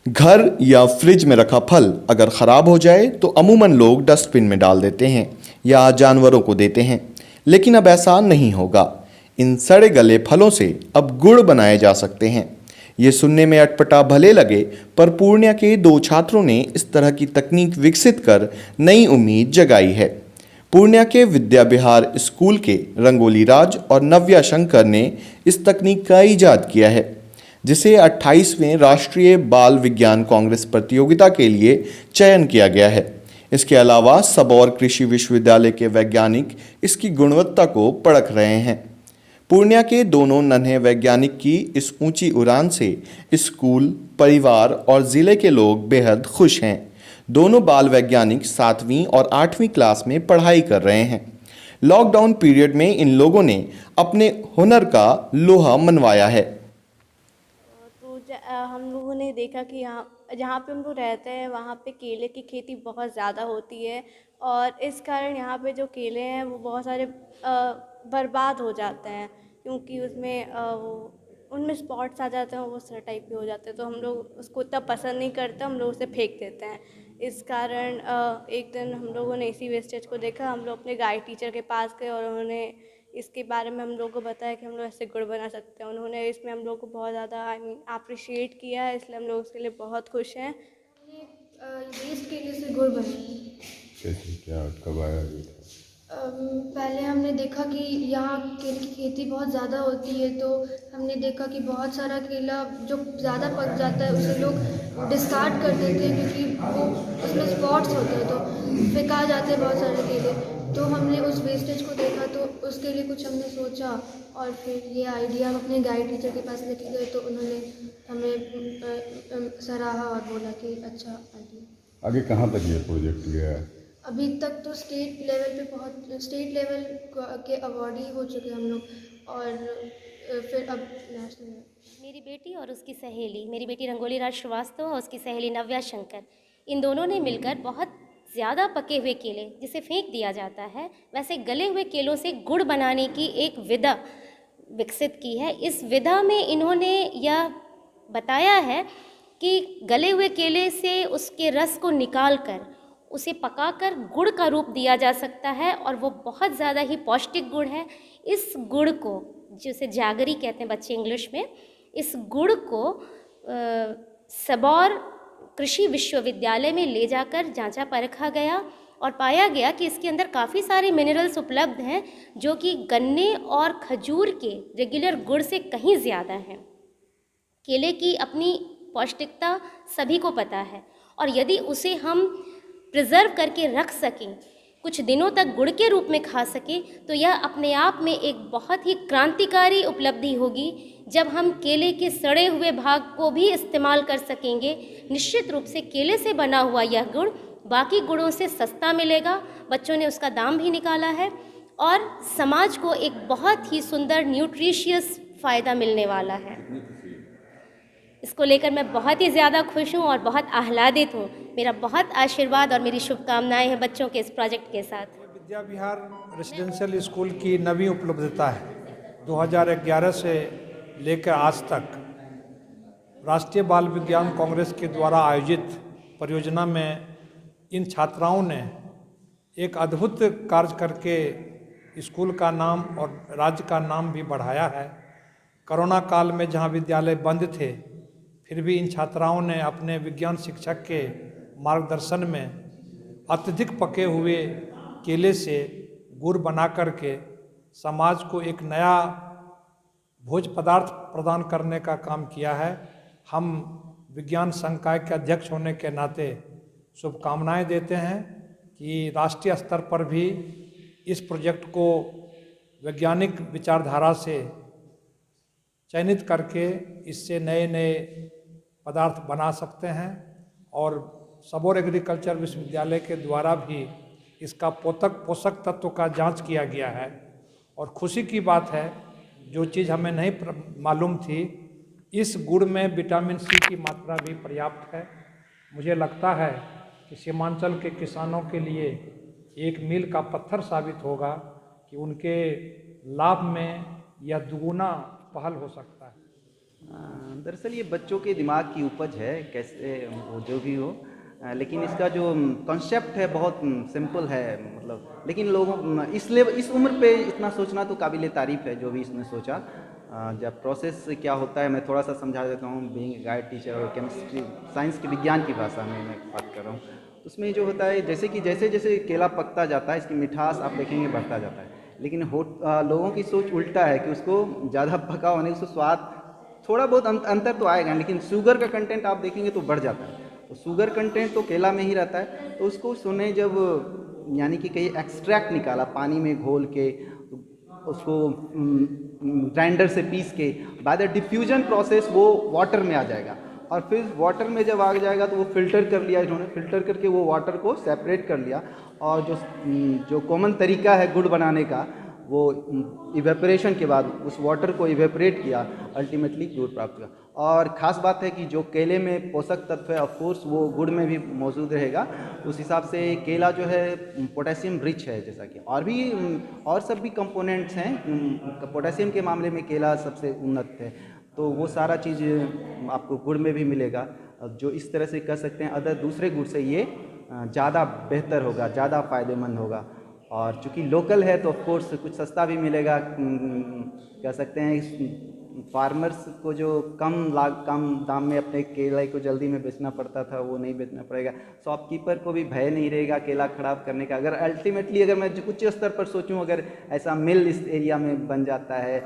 घर या फ्रिज में रखा फल अगर ख़राब हो जाए तो अमूमन लोग डस्टबिन में डाल देते हैं या जानवरों को देते हैं, लेकिन अब ऐसा नहीं होगा। इन सड़े गले फलों से अब गुड़ बनाए जा सकते हैं। ये सुनने में अटपटा भले लगे, पर पूर्णिया के 2 छात्रों ने इस तरह की तकनीक विकसित कर नई उम्मीद जगाई है। पूर्णिया के विद्या विहार स्कूल के रंगोली राज और नव्या शंकर ने इस तकनीक का इजाद किया है, जिसे 28वें राष्ट्रीय बाल विज्ञान कांग्रेस प्रतियोगिता के लिए चयन किया गया है। इसके अलावा सबौर कृषि विश्वविद्यालय के वैज्ञानिक इसकी गुणवत्ता को परख रहे हैं। पूर्णिया के दोनों नन्हे वैज्ञानिक की इस ऊंची उड़ान से स्कूल, परिवार और जिले के लोग बेहद खुश हैं। दोनों बाल वैज्ञानिक 7वीं और 8वीं क्लास में पढ़ाई कर रहे हैं। लॉकडाउन पीरियड में इन लोगों ने अपने हुनर का लोहा मनवाया है। हम लोगों ने देखा कि यहाँ जहाँ पे हम लोग रहते हैं वहाँ पे केले की खेती बहुत ज़्यादा होती है, और इस कारण यहाँ पे जो केले हैं वो बहुत सारे बर्बाद हो जाते हैं, क्योंकि उसमें उनमें स्पॉट्स आ जाते हैं, वो सर टाइप के हो जाते हैं। तो हम लोग उसको इतना पसंद नहीं करते, हम लोग उसे फेंक देते हैं। इस कारण एक दिन हम लोगों ने इसी वेस्टेज को देखा। हम लोग अपने गाइड टीचर के पास गए और उन्होंने इसके बारे में हम लोग को बताया कि हम लोग ऐसे गुड़ बना सकते हैं। उन्होंने इसमें हम लोग को बहुत ज़्यादा अप्रिशिएट किया है, इसलिए हम लोग उसके लिए बहुत खुश हैं। वेस्ट केले से गुड़ बनाया। कैसे, क्या, कब आया ये? पहले हमने देखा कि यहाँ केले की खेती बहुत ज़्यादा होती है, तो हमने देखा कि बहुत सारा केला जो ज़्यादा पक जाता है उसे लोग डिस्कार्ड कर देते हैं, क्योंकि वो उसमें स्पॉट्स होते हैं तो फेंका जाते हैं बहुत सारे केले। तो हमने उस वेस्टेज को देखा, तो उसके लिए कुछ हमने सोचा और फिर ये आइडिया हम अपने गाइड टीचर के पास लेके गए, तो उन्होंने हमें सराहा और बोला कि अच्छा आइडिया। आगे कहाँ तक ये प्रोजेक्ट गया है? अभी तक तो स्टेट लेवल के अवार्ड ही हो चुके हम लोग, और फिर अब नेशनल। मेरी बेटी और उसकी सहेली, मेरी बेटी रंगोली राज श्रीवास्तव और उसकी सहेली नव्या शंकर, इन दोनों ने मिलकर बहुत ज़्यादा पके हुए केले, जिसे फेंक दिया जाता है, वैसे गले हुए केलों से गुड़ बनाने की एक विधा विकसित की है। इस विधा में इन्होंने यह बताया है कि गले हुए केले से उसके रस को निकाल कर उसे पकाकर गुड़ का रूप दिया जा सकता है, और वो बहुत ज़्यादा ही पौष्टिक गुड़ है। इस गुड़ को, जिसे जागरी कहते हैं बच्चे इंग्लिश में, इस गुड़ को सबौर कृषि विश्वविद्यालय में ले जाकर जांचा परखा गया और पाया गया कि इसके अंदर काफ़ी सारे मिनरल्स उपलब्ध हैं, जो कि गन्ने और खजूर के रेगुलर गुड़ से कहीं ज़्यादा हैं। केले की अपनी पौष्टिकता सभी को पता है, और यदि उसे हम प्रिजर्व करके रख सकें, कुछ दिनों तक गुड़ के रूप में खा सकें, तो यह अपने आप में एक बहुत ही क्रांतिकारी उपलब्धि होगी। जब हम केले के सड़े हुए भाग को भी इस्तेमाल कर सकेंगे, निश्चित रूप से केले से बना हुआ यह गुड़ बाकी गुड़ों से सस्ता मिलेगा। बच्चों ने उसका दाम भी निकाला है, और समाज को एक बहुत ही सुंदर न्यूट्रिशियस फ़ायदा मिलने वाला है। इसको लेकर मैं बहुत ही ज़्यादा खुश हूँ और बहुत आह्लादित हूँ। मेरा बहुत आशीर्वाद और मेरी शुभकामनाएं हैं बच्चों के इस प्रोजेक्ट के साथ। विद्या विहार रेसिडेंशियल स्कूल की नवी उपलब्धता है। 2011 से लेकर आज तक राष्ट्रीय बाल विज्ञान कांग्रेस के द्वारा आयोजित परियोजना में इन छात्राओं ने एक अद्भुत कार्य करके स्कूल का नाम और राज्य का नाम भी बढ़ाया है। कोरोना काल में जहाँ विद्यालय बंद थे, फिर भी इन छात्राओं ने अपने विज्ञान शिक्षक के मार्गदर्शन में अत्यधिक पके हुए केले से गुड़ बना करके समाज को एक नया भोज्य पदार्थ प्रदान करने का काम किया है। हम विज्ञान संकाय के अध्यक्ष होने के नाते शुभकामनाएं देते हैं कि राष्ट्रीय स्तर पर भी इस प्रोजेक्ट को वैज्ञानिक विचारधारा से चयनित करके इससे नए नए पदार्थ बना सकते हैं, और सबौर एग्रीकल्चर विश्वविद्यालय के द्वारा भी इसका पोषक तत्व का जांच किया गया है। और खुशी की बात है, जो चीज़ हमें नहीं मालूम थी, इस गुड़ में विटामिन सी की मात्रा भी पर्याप्त है। मुझे लगता है कि सीमांचल के किसानों के लिए एक मील का पत्थर साबित होगा कि उनके लाभ में यह दुगुना पहल हो सकता है। दरअसल ये बच्चों के दिमाग की उपज है, कैसे वो जो भी हो, लेकिन इसका जो कॉन्सेप्ट है बहुत सिंपल है, मतलब लेकिन लोगों इस उम्र पे इतना सोचना तो काबिल तारीफ़ है जो भी इसने सोचा। जब प्रोसेस क्या होता है मैं थोड़ा सा समझा देता हूँ, बीइंग गाइड टीचर और केमिस्ट्री साइंस के विज्ञान की भाषा में मैं बात कर रहा हूँ। उसमें जो होता है जैसे जैसे केला पकता जाता है इसकी मिठास आप देखेंगे बढ़ता जाता है, लेकिन लोगों की सोच उल्टा है कि उसको ज़्यादा पका होने से स्वाद थोड़ा बहुत अंतर तो आएगा, लेकिन शुगर का कंटेंट आप देखेंगे तो बढ़ जाता है। तो शुगर कंटेंट तो केला में ही रहता है, तो उसको सुने जब यानी कि कहीं एक्सट्रैक्ट निकाला पानी में घोल के, तो उसको ग्राइंडर से पीस के बाय द डिफ्यूजन प्रोसेस वो वाटर में आ जाएगा, और फिर वाटर में जब आ जाएगा तो वो फ़िल्टर कर लिया, इन्होंने फ़िल्टर करके वो वाटर को सेपरेट कर लिया, और जो कॉमन तरीका है गुड़ बनाने का वो इवेपोरेशन के बाद उस वाटर को इवेपोरेट किया, अल्टीमेटली गुड़ प्राप्त हुआ। और ख़ास बात है कि जो केले में पोषक तत्व है ऑफ कोर्स वो गुड़ में भी मौजूद रहेगा। उस हिसाब से केला जो है पोटेशियम रिच है, जैसा कि और सब भी कंपोनेंट्स हैं। पोटेशियम के मामले में केला सबसे उन्नत है, तो वो सारा चीज़ आपको गुड़ में भी मिलेगा। जो इस तरह से कर सकते हैं अदर दूसरे गुड़ से ये ज़्यादा बेहतर होगा, ज़्यादा फ़ायदेमंद होगा। और चूँकि लोकल है तो ऑफ कोर्स कुछ सस्ता भी मिलेगा। कह सकते हैं फार्मर्स को जो कम दाम में अपने केले को जल्दी में बेचना पड़ता था वो नहीं बेचना पड़ेगा। शॉपकीपर को भी भय नहीं रहेगा केला ख़राब करने का। अगर अल्टीमेटली अगर मैं उच्च स्तर पर सोचूं, अगर ऐसा मिल इस एरिया में बन जाता है,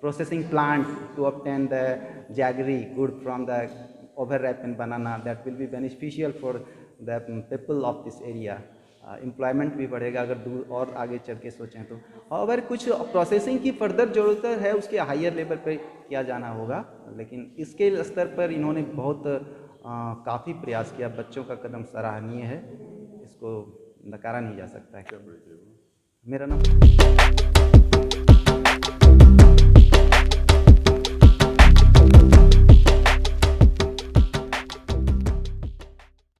processing plant to obtain the jaggery gur from the over ripened banana, that will be beneficial for the people of this area. Employment भी बढ़ेगा अगर दूर और आगे चल के सोचें तो। और अगर कुछ प्रोसेसिंग की फर्दर ज़रूरत है उसके हायर लेवल पे किया जाना होगा, लेकिन इसके स्तर पर इन्होंने बहुत काफ़ी प्रयास किया। बच्चों का कदम सराहनीय है, इसको नकारा नहीं जा सकता है। मेरा नाम